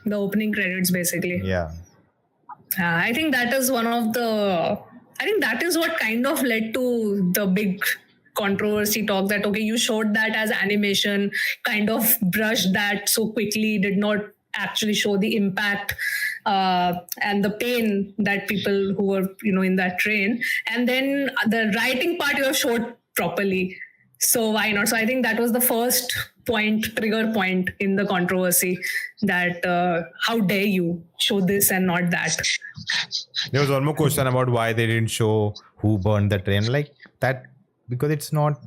The opening credits, basically. Yeah. I think that is one of the. I think that is what kind of led to the big controversy talk that, okay, you showed that as animation, kind of brushed that so quickly, did not actually show the impact and the pain that people who were, in that train. And then the writing part you have showed properly. So why not? So I think that was the first trigger point in the controversy, that how dare you show this and not that. There was one more question about why they didn't show who burned the train, like that, because it's not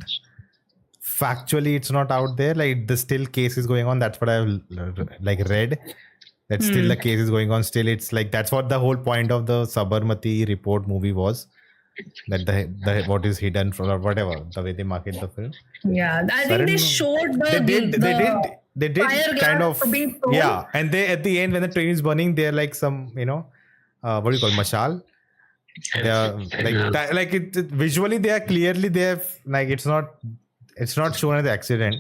factually, it's not out there. Like the still case is going on. That's what I've read. That still the case is going on. Still, it's like that's what the whole point of the Sabarmati report movie was. That the what is hidden from, or whatever, the way they market the film. Yeah, I think they showed they did kind of, yeah. And they, at the end, when the train is burning, they're like some, what do you call mashal? They are like it visually, they are clearly there. Like it's not shown as accident.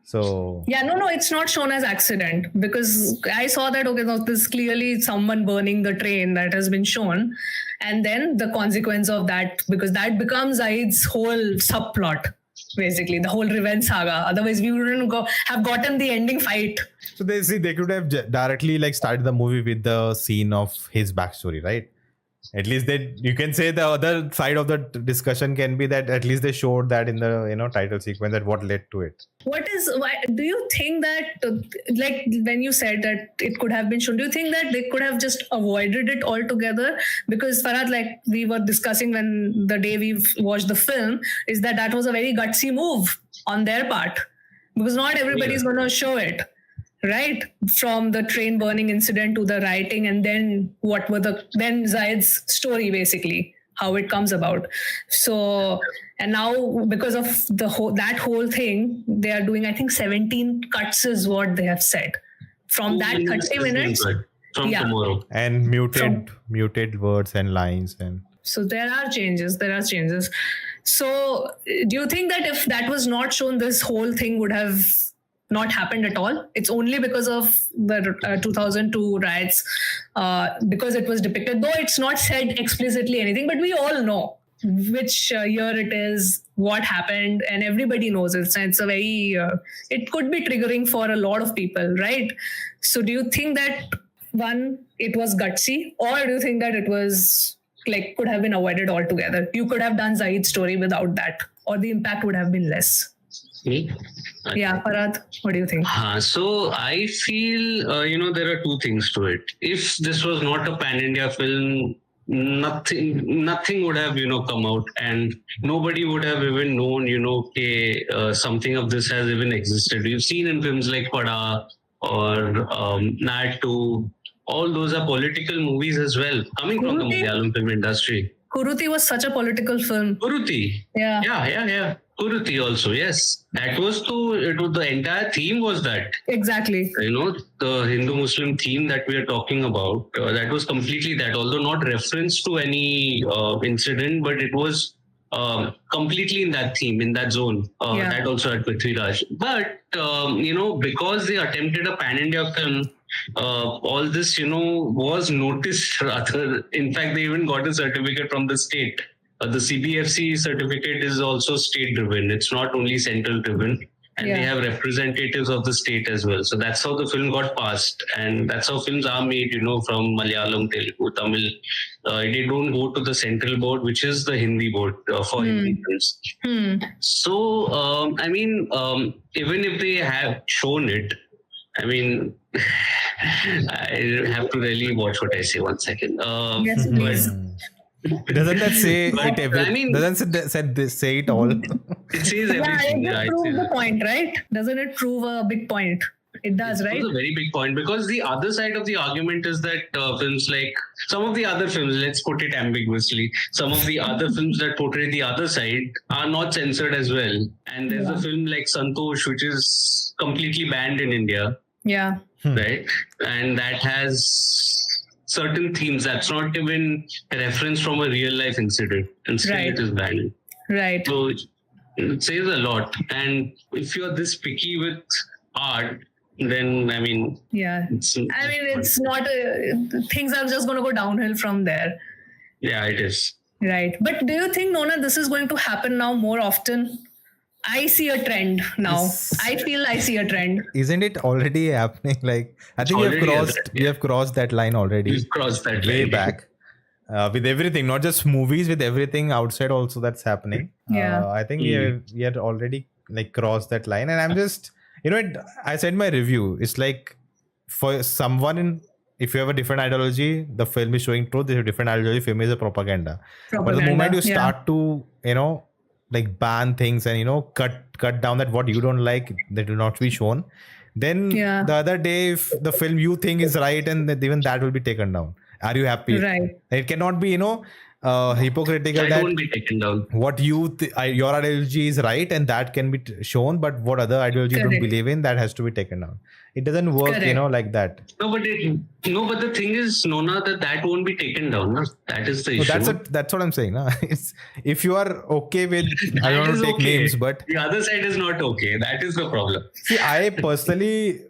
So yeah, no, it's not shown as accident, because I saw that, okay, no, this is clearly someone burning the train that has been shown, and then the consequence of that, because that becomes Zaid's whole subplot, basically the whole revenge saga. Otherwise, we wouldn't have gotten the ending fight. So they could have directly started the movie with the scene of his backstory, right? At least you can say the other side of the discussion can be that at least they showed that in the title sequence, that what led to it. Why do you think that, when you said that it could have been shown, do you think that they could have just avoided it altogether? Because Farhad, like we were discussing when the day we watched the film, is that was a very gutsy move on their part, because not everybody is going to show it. Right, from the train burning incident to the writing, and then then Zaid's story, basically how it comes about. So, and now because of that whole thing, they are doing, I think 17 cuts is what they have said from that 30 minutes from tomorrow, and muted words and lines, and so there are changes. So do you think that if that was not shown, this whole thing would have not happened at all? It's only because of the 2002 riots, because it was depicted, though it's not said explicitly anything, but we all know which year it is, what happened, and everybody knows it. So it's a very, it could be triggering for a lot of people, right? So do you think that, one, it was gutsy, or do you think that it was could have been avoided altogether? You could have done Zaid's story without that, or the impact would have been less. Me? Yeah, Parad, what do you think? So I feel, there are two things to it. If this was not a pan-India film, nothing would have, come out, and nobody would have even known, something of this has even existed. We've seen in films like Pada or Nat 2, all those are political movies as well, coming from the Malayalam film industry. Kuruti was such a political film. Kuruti? Yeah. Kuruti also, yes. That was the entire theme was that. Exactly. The Hindu-Muslim theme that we are talking about, that was completely that, although not reference to any incident, but it was completely in that theme, in that zone. That also had Prithviraj. But, because they attempted a pan-India film, all this, was noticed rather. In fact, they even got a certificate from the state. The CBFC certificate is also state-driven. It's not only central-driven. And they have representatives of the state as well. So that's how the film got passed. And that's how films are made, from Malayalam, Telugu, Tamil. They don't go to the central board, which is the Hindi board for Hindi films. So, even if they have shown it, I have to really watch what I say. 1 second. Yes, please. Doesn't that say it? Doesn't say it all? It says everything. Yeah, it proves the point, right? Doesn't it prove a big point? It does, right? It's a very big point, because the other side of the argument is that films like some of the other films, let's put it ambiguously, some of the other films that portray the other side are not censored as well. And there's a film like Santosh, which is completely banned in India. Yeah. Right? And that has certain themes that's not even a reference from a real life incident, and still it is banned. Right. So it says a lot. And if you're this picky with art, then I mean, Yeah. It's not, things are just going to go downhill from there. Yeah, it is. Right. But do you think, Nona, this is going to happen now more often? I see a trend now. I feel I see a trend. Isn't it already happening? Like, I think we have crossed that line already. We've crossed that way line. back. With everything, not just movies, with everything outside also that's happening. I think we had already like crossed that line. And I'm just, I said my review. It's like for someone if you have a different ideology, the film is showing truth. If you have a different ideology, film is a propaganda. But the moment you start to, like ban things and, cut down that what you don't like, that will not be shown, then the other day, if the film you think is right, and even that will be taken down. Are you happy? Right. It cannot be, hypocritical that won't be taken down. What your ideology is right, and that can be shown, but what other ideology you don't believe in, that has to be taken down. It doesn't work, like that. No, but the thing is, Nona, that won't be taken down. No? That is the issue. That's what I'm saying. No? If you are okay with, I don't want to take names, but the other side is not okay. That is the problem. See, I personally,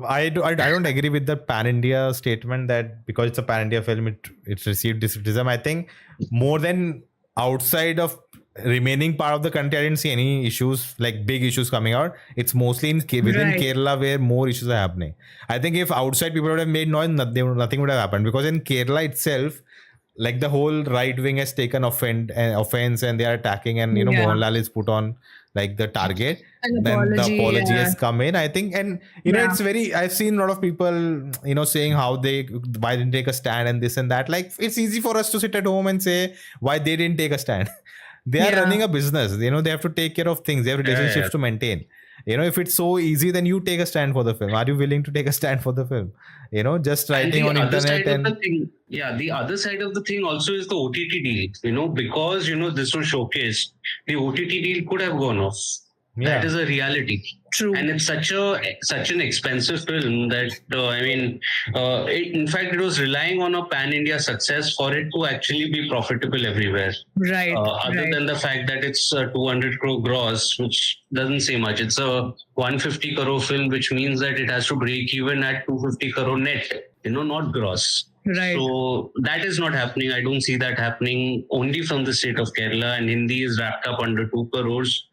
I don't agree with the pan-India statement that because it's a pan-India film, it received criticism. I think more than outside of remaining part of the country, I didn't see any issues, like big issues coming out. It's mostly within Kerala where more issues are happening. I think if outside people would have made noise, nothing would have happened, because in Kerala itself, like the whole right wing has taken offense and they are attacking, and Mohanlal is put on like the target. Then the apology has come in, I think, and it's very. I've seen a lot of people, saying why didn't take a stand and this and that. Like, it's easy for us to sit at home and say why they didn't take a stand. They are running a business. They have to take care of things. They have relationships to maintain. If it's so easy, then you take a stand for the film. Are you willing to take a stand for the film? Just writing on internet and the other side of the thing also is the OTT deal. Because this was showcased, the OTT deal could have gone off. Yeah. That is a reality. True. And it's such an expensive film that in fact, it was relying on a pan-India success for it to actually be profitable everywhere. Right. Other than the fact that it's a 200 crore gross, which doesn't say much. It's a 150 crore film, which means that it has to break even at 250 crore net. Not gross. Right. So that is not happening. I don't see that happening only from the state of Kerala, and Hindi is wrapped up under 2 crores.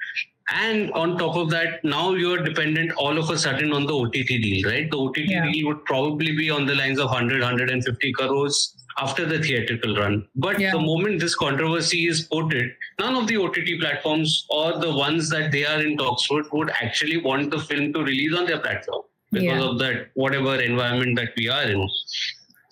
And on top of that, now you're dependent all of a sudden on the OTT deal, right? The OTT deal would probably be on the lines of 150 crores after the theatrical run. But the moment this controversy is quoted, none of the OTT platforms or the ones that they are in talks with would actually want the film to release on their platform because of that, whatever environment that we are in.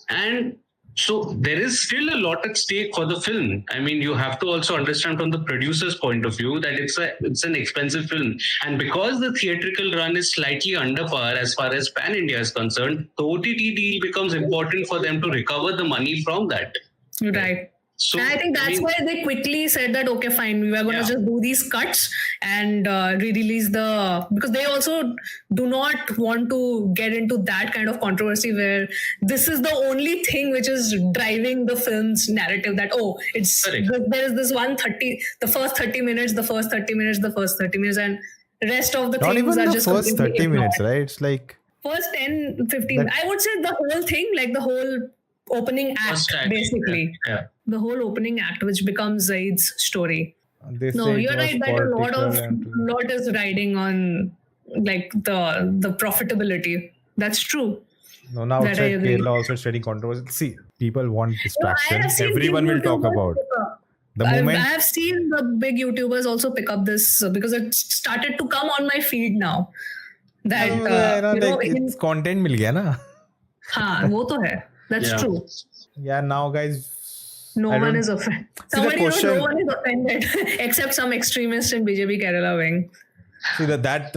And so there is still a lot at stake for the film. I mean, you have to also understand from the producer's point of view that it's an expensive film. And because the theatrical run is slightly under par as far as pan-India is concerned, the OTT deal becomes important for them to recover the money from that. Right. So, and I think that's why they quickly said that, okay, fine, we are going to just do these cuts and re-release because they also do not want to get into that kind of controversy where this is the only thing which is driving the film's narrative, that, there is this 130, the first 30 minutes, and rest of the not things even are the just first 30 ignored. minutes, right? It's like first 10, 15, I would say the whole thing, like the whole opening act, basically. The whole opening act, which becomes Zaid's story. You're right that a lot is riding on like the profitability. That's true. No, now outside Kerala also studying controversy. See, people want distraction. Everyone will talk about. I have seen the big YouTubers also pick up this because it started to come on my feed now. That it's content mil gaya na. हाँ, वो तो है. That's true. Yeah, now guys. No one is offended. No one is offended except some extremists in BJP Kerala wing. See that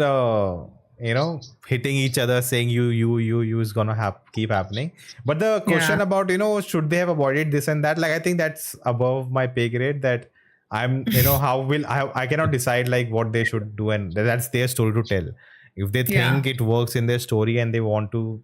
hitting each other, saying you is gonna keep happening. But the question about should they have avoided this and that, like I think that's above my pay grade. That I'm I cannot decide like what they should do, and that's their story to tell. If they think it works in their story and they want to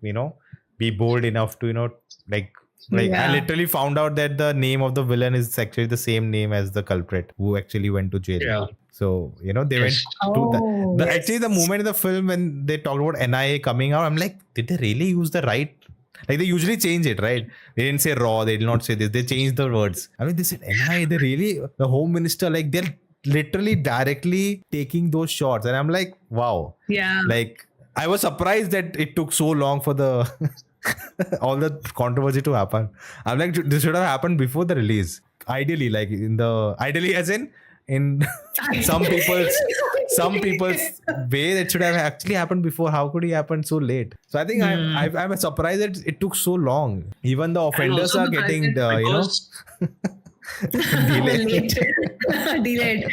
be bold enough to like Like I Yeah. literally found out that the name of the villain is actually the same name as the culprit who actually went to jail. Yeah. So they Yes. went to Oh, the yes. actually the moment in the film when they talked about NIA coming out, I'm like, did they really use the right? Like they usually change it, right? They didn't say raw, they did not say this, they changed the words. I mean, they said NIA, they really, the home minister, like they're literally directly taking those shots. And I'm like, wow. Yeah. Like I was surprised that it took so long for the all the controversy to happen. I'm like, this should have happened before the release. Ideally, like ideally as in some people's way, that should have actually happened before. How could it happen so late? So I think I'm surprised that it took so long. Even the And offenders also are the fact getting that because delayed. Late. Delayed.